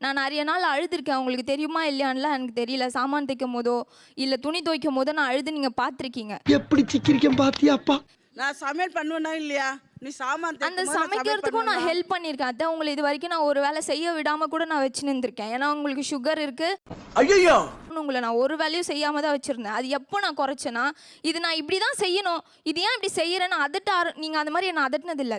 நான் நிறைய நாள் அழுதுருக்கேன். உங்களுக்கு தெரியுமா இல்லையான்லாம் எனக்கு தெரியல. சாமான் தைக்கும் போதோ இல்ல துணி துவைக்கும் போதோ நான் அழுது நீங்க பார்த்துருக்கீங்க. எப்படி சிக்கிரிக்கம் பாத்தியாப்பா? நான் சமையல் பண்ணுவேனா இல்லையா? நீ சாமான் அந்த தேய்க்கும் போது நான் சமையல் சமைக்கிறதுக்கும் நான் பண்ணுவேனா? ஹெல்ப் பண்ணியிருக்கேன். அதான் உங்களை இது வரைக்கும் நான் ஒரு வேளை செய்ய விடாம கூட நான் வச்சு நின்றுருக்கேன். ஏன்னா உங்களுக்கு சுகர் இருக்கு. ஐயோ! உங்களை நான் ஒரு வேலையும் செய்யாம தான் வச்சிருந்தேன். அது எப்போ நான் குறைச்சேன்னா, இது நான் இப்படி தான் செய்யணும். இது ஏன் இப்படி செய்யறேன்னு நீங்க அந்த மாதிரி என்ன அதட்டினது இல்ல.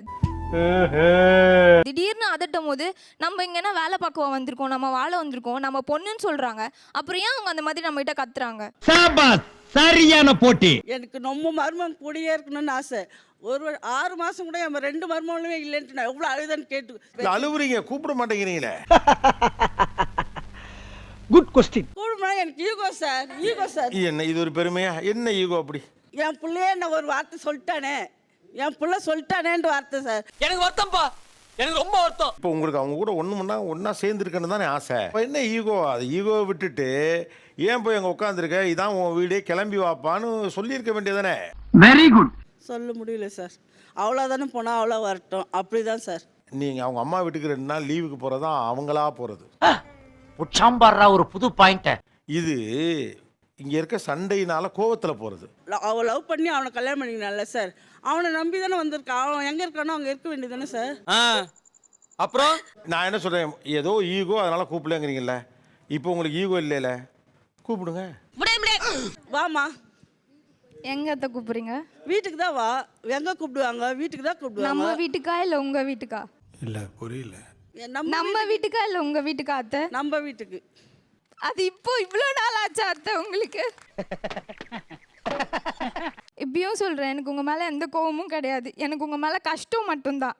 திடீர்னு அதட்டும் போது நம்ம இங்கன்னா வேலை பார்க்க வந்திருக்கோம், நம்ம வாழ வந்திருக்கோம், நம்ம பொண்ணுன்னு சொல்றாங்க. அப்புறம் ஏன் அவங்க அந்த மாதிரி நம்ம கிட்ட கத்துறாங்க? சாபாஸ், சரியான போட்டி. எனக்கு நம்ம மருமகன் கூடயே இருக்கணும்னு ஆசை. 6 மாசம் கூட என் 2 மருமகளுமே இல்லைன்ட்டு நான் எவ்வளவு அழுதன்னு கேட்டு அழுவுறீங்க, கூப்பிட மாட்டேங்கிறீங்களே. Good question. கூடுமா எனக்கு ஈகோ சார், ஈகோ சார். என்ன இது ஒரு பெருமையா? என்ன ஈகோ அப்படி? என் பிள்ளையே என்ன ஒரு வார்த்தை சொல்லிட்டானே, என் பிள்ளை சொல்லிட்டானேன்ற வார்த்தை சார். எனக்கு வருத்தம்ப்பா, எனக்கு ரொம்ப வருத்தம். இப்போ உங்களுக்கு அவங்க கூட ஒன்றா சேர்ந்துருக்கன்னு தானே ஆசை. இப்போ என்ன ஈகோ? அது ஈகோவை விட்டுட்டு ஏன் போய் அங்கே உட்காந்துருக்க, இதான் உன் வீடே, கிளம்பி வாப்பான்னு சொல்லியிருக்க வேண்டியதானே. Very good. சொல்ல முடியல சார். அவ்வளோதானே போனால் அவ்வளோ வரட்டும், அப்படிதான் சார். நீங்கள் அவங்க அம்மா வீட்டுக்கு 2 நாள் லீவுக்கு போகிறதா அவங்களா போகிறது. உச்சாம்பாடுறா ஒரு புது பாயிண்ட். இது இங்கே இருக்க சண்டையினால கோவத்தில் போகிறது. அவள் லவ் பண்ணி அவனை கல்யாணம் பண்ணிக்கனால சார். அவனை நம்பி தானே வந்திருக்கான். அவன் எங்கே இருக்கானோ அங்கே இருக்க வேண்டியதானே சார். அப்புறம் நான் என்ன சொல்கிறேன், ஏதோ ஈகோ அதனால் கூப்பிடலங்கிறீங்கள. இப்போ உங்களுக்கு ஈகோ இல்லைல்ல, கூப்பிடுங்க. வாமா, எங்க அத்தை கூப்பிடுறீங்க? வீட்டுக்கு தான் வா. எங்கே கூப்பிடுவாங்க? வீட்டுக்கு தான் கூப்பிடுவாங்க. நம்ம வீட்டுக்கா இல்ல உங்க வீட்டுக்கா? இல்லை புரியல. நம்ம வீட்டுக்கா இல்ல உங்க வீட்டுக்கா அத்தை? நம்ம வீட்டுக்கு. அது இப்போ இவ்வளோ நாள் ஆச்சா அத்தை உங்களுக்கு? இப்பயும் சொல்றேன், எனக்கு உங்க மேல எந்த கோவமும் கிடையாது. எனக்கு உங்க மேல கஷ்டம் மட்டும்தான்.